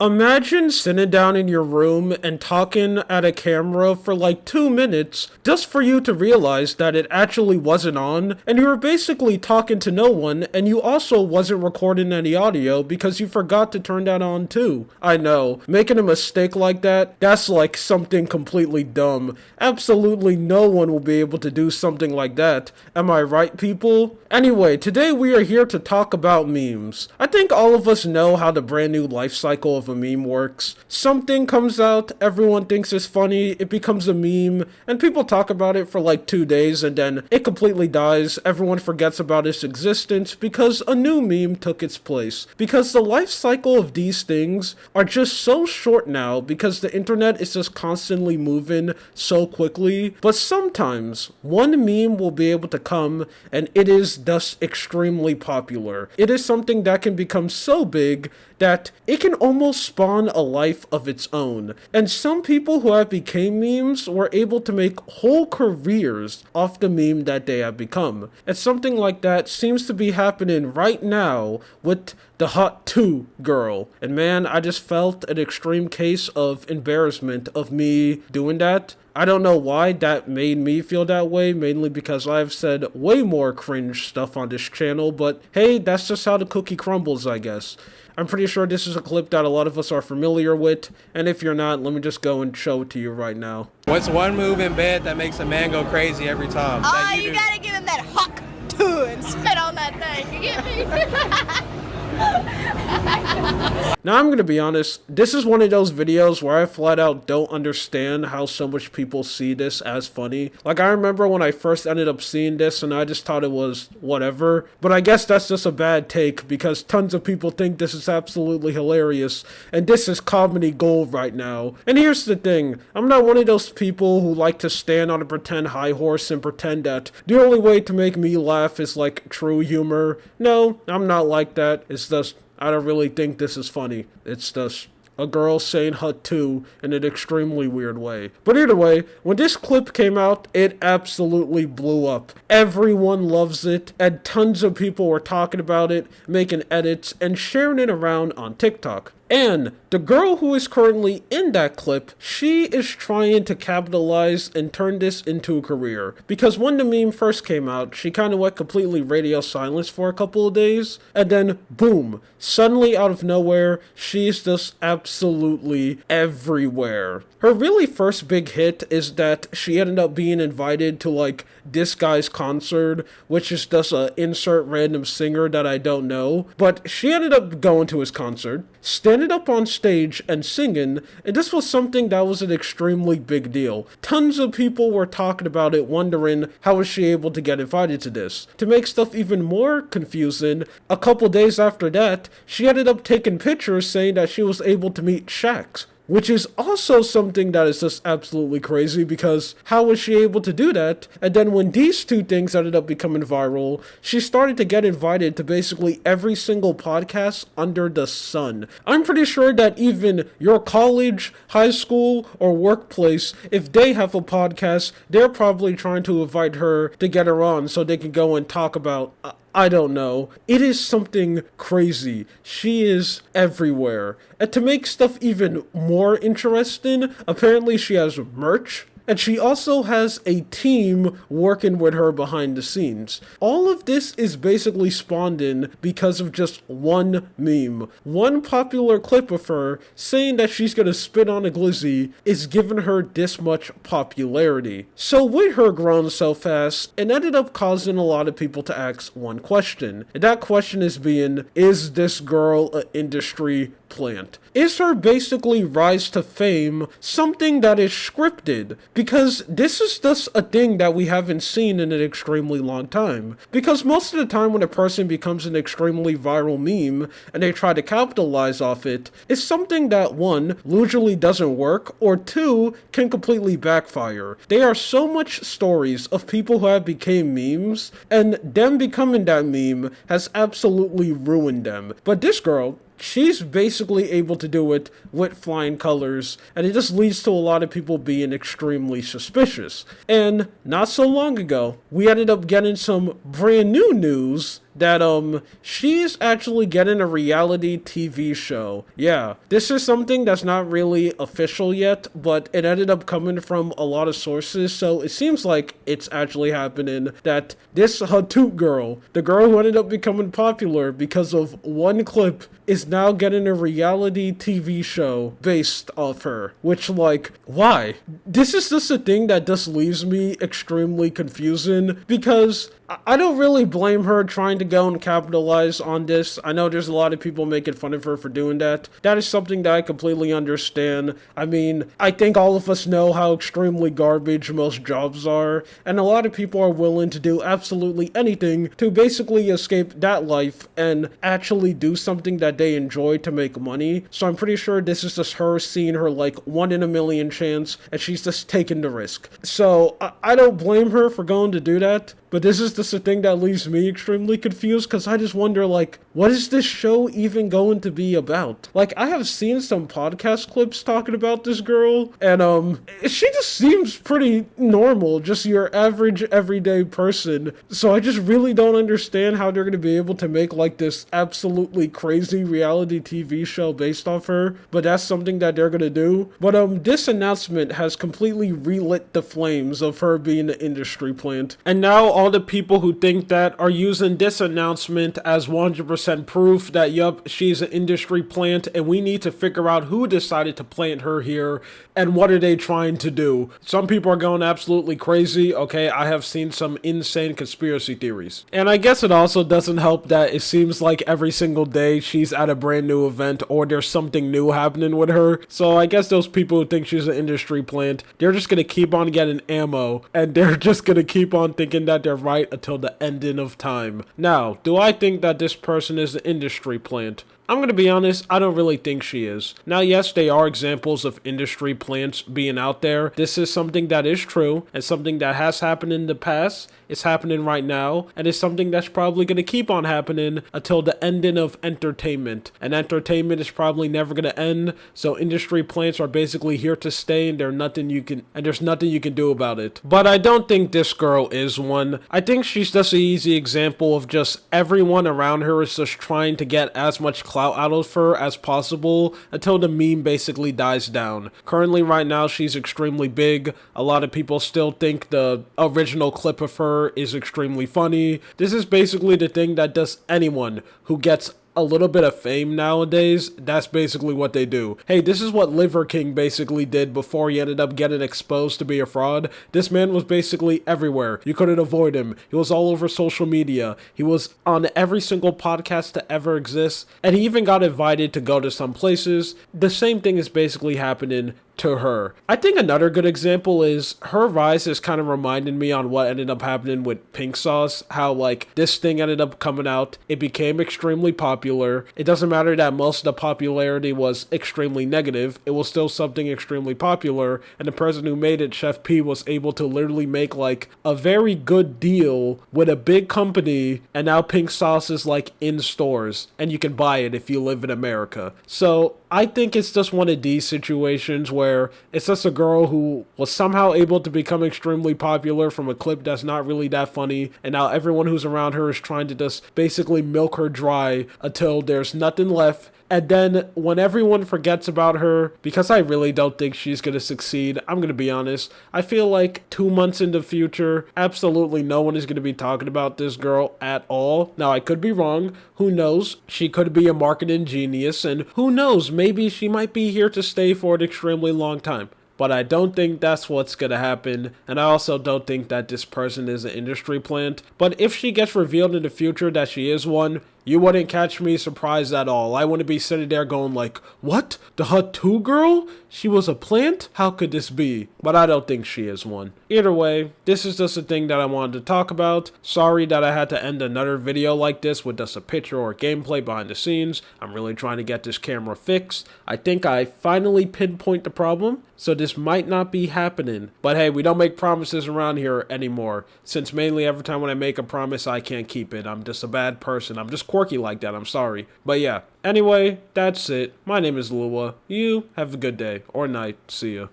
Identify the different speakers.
Speaker 1: Imagine sitting down in your room and talking at a camera for like 2 minutes just for you to realize that it actually wasn't on, and you were basically talking to no one, and you also wasn't recording any audio because you forgot to turn that on too. I know, making a mistake like that's like something completely dumb. Absolutely no one will be able to do something like that. Am I right, people? Anyway, today we are here to talk about memes. I think all of us know how the brand new life cycle of a meme works. Something comes out, everyone thinks it's funny, it becomes a meme, and people talk about it for like 2 days and then it completely dies, everyone forgets about its existence because a new meme took its place. Because the life cycle of these things are just so short now because the internet is just constantly moving so quickly, but sometimes one meme will be able to come and it is thus extremely popular. It is something that can become so big that it can almost spawn a life of its own. And some people who have became memes were able to make whole careers off the meme that they have become. And something like that seems to be happening right now with the Hot 2 girl. And man, I just felt an extreme case of embarrassment of me doing that. I don't know why that made me feel that way, mainly because I've said way more cringe stuff on this channel, but hey, that's just how the cookie crumbles, I guess. I'm pretty sure this is a clip that a lot of us are familiar with, and if you're not, let me just go and show it to you right now.
Speaker 2: What's one move in bed that makes a man go crazy every time?
Speaker 3: Oh, you gotta give him that hawk too and spit on that thing, you get me?
Speaker 1: Now, I'm gonna be honest, this is one of those videos where I flat out don't understand how so much people see this as funny. Like, I remember when I first ended up seeing this and I just thought it was whatever, but I guess that's just a bad take because tons of people think this is absolutely hilarious, and this is comedy gold right now. And here's the thing, I'm not one of those people who like to stand on a pretend high horse and pretend that the only way to make me laugh is like true humor. No, I'm not like that. It's just, I don't really think this is funny. It's just a girl saying Hut 2 in an extremely weird way. But either way, when this clip came out, it absolutely blew up. Everyone loves it, and tons of people were talking about it, making edits, and sharing it around on TikTok. And the girl who is currently in that clip, she is trying to capitalize and turn this into a career. Because when the meme first came out, she kind of went completely radio silence for a couple of days, and then boom, suddenly out of nowhere, she's just absolutely everywhere. Her really first big hit is that she ended up being invited to like this guy's concert, which is just a insert random singer that I don't know, but she ended up going to his concert, standing up on stage and singing, and this was something that was an extremely big deal. Tons of people were talking about it, wondering how was she able to get invited to this. To make stuff even more confusing, a couple days after that, she ended up taking pictures saying that she was able to meet Shaq, which is also something that is just absolutely crazy because how was she able to do that? And then when these two things ended up becoming viral, she started to get invited to basically every single podcast under the sun. I'm pretty sure that even your college, high school, or workplace, if they have a podcast, they're probably trying to invite her to get her on so they can go and talk about I don't know. It is something crazy. She is everywhere. And to make stuff even more interesting, apparently she has merch. And she also has a team working with her behind the scenes. All of this is basically spawned in because of just one meme. One popular clip of her saying that she's gonna spit on a glizzy is giving her this much popularity. So with her growing so fast, it ended up causing a lot of people to ask one question. And that question is being, is this girl an industry plant? Is her basically rise to fame something that is scripted? Because this is just a thing that we haven't seen in an extremely long time. Because most of the time when a person becomes an extremely viral meme and they try to capitalize off it, it's something that one, usually doesn't work, or two, can completely backfire. There are so much stories of people who have became memes, and them becoming that meme has absolutely ruined them. But this girl, she's basically able to do it with flying colors, and it just leads to a lot of people being extremely suspicious. And not so long ago, we ended up getting some brand new news that she's actually getting a reality TV show. Yeah, this is something that's not really official yet, but it ended up coming from a lot of sources, so it seems like it's actually happening that this Hatoot girl, the girl who ended up becoming popular because of one clip, is now getting a reality TV show based off her. Which, like, why? This is just a thing that just leaves me extremely confusing, because I don't really blame her trying to go and capitalize on this. I know there's a lot of people making fun of her for doing that. That is something that I completely understand. I mean, I think all of us know how extremely garbage most jobs are, and a lot of people are willing to do absolutely anything to basically escape that life and actually do something that they enjoy to make money. So I'm pretty sure this is just her seeing her, like, 1 in a million chance, and she's just taking the risk. So I don't blame her for going to do that. But this is just a thing that leaves me extremely confused, because I just wonder, like, what is this show even going to be about? Like, I have seen some podcast clips talking about this girl, and, she just seems pretty normal, just your average, everyday person. So I just really don't understand how they're going to be able to make, like, this absolutely crazy reality TV show based off her, but that's something that they're going to do. But, this announcement has completely relit the flames of her being an industry plant. And now all the people who think that are using this announcement as 100% proof that, yup, she's an industry plant, and we need to figure out who decided to plant her here and what are they trying to do. Some people are going absolutely crazy. Okay, I have seen some insane conspiracy theories. And I guess it also doesn't help that it seems like every single day she's at a brand new event or there's something new happening with her. So I guess those people who think she's an industry plant, they're just gonna keep on getting ammo, and they're just gonna keep on thinking that they're right until the ending of time. Now, do I think that this person is an industry plant? I'm going to be honest, I don't really think she is. Now, yes, they are examples of industry plants being out there. This is something that is true and something that has happened in the past. It's happening right now, and it's something that's probably going to keep on happening until the ending of entertainment. And entertainment is probably never going to end, so industry plants are basically here to stay, and there's nothing you can do about it. But I don't think this girl is one. I think she's just an easy example of just everyone around her is just trying to get as much clout out of her as possible until the meme basically dies down. Currently, right now, she's extremely big. A lot of people still think the original clip of her is extremely funny. This is basically the thing that does anyone who gets a little bit of fame nowadays. That's basically what they do. Hey, this is what Liver King basically did before he ended up getting exposed to be a fraud. This man was basically everywhere. You couldn't avoid him. He was all over social media. He was on every single podcast to ever exist, and he even got invited to go to some places. The same thing is basically happening to her. I think another good example is her rise is kind of reminding me on what ended up happening with Pink Sauce, how like this thing ended up coming out, it became extremely popular. It doesn't matter that most of the popularity was extremely negative, it was still something extremely popular, and the person who made it, Chef P, was able to literally make like a very good deal with a big company, and now Pink Sauce is like in stores, and you can buy it if you live in America. So I think it's just one of these situations where it's just a girl who was somehow able to become extremely popular from a clip that's not really that funny, and now everyone who's around her is trying to just basically milk her dry until there's nothing left. And then when everyone forgets about her, because I really don't think she's going to succeed, I'm going to be honest, I feel like 2 months in the future, absolutely no one is going to be talking about this girl at all. Now, I could be wrong. Who knows? She could be a marketing genius, and who knows? Maybe she might be here to stay for an extremely long time. But I don't think that's what's going to happen, and I also don't think that this person is an industry plant. But if she gets revealed in the future that she is one, you wouldn't catch me surprised at all. I wouldn't be sitting there going like, what? The Hatoot girl? She was a plant? How could this be? But I don't think she is one. Either way, this is just a thing that I wanted to talk about. Sorry that I had to end another video like this with just a picture or gameplay behind the scenes. I'm really trying to get this camera fixed. I think I finally pinpoint the problem, so this might not be happening. But hey, we don't make promises around here anymore, since mainly every time when I make a promise, I can't keep it. I'm just a bad person. I'm just quirky like that. I'm sorry. But yeah, anyway, that's it. My name is Lua. You have a good day or night. See ya.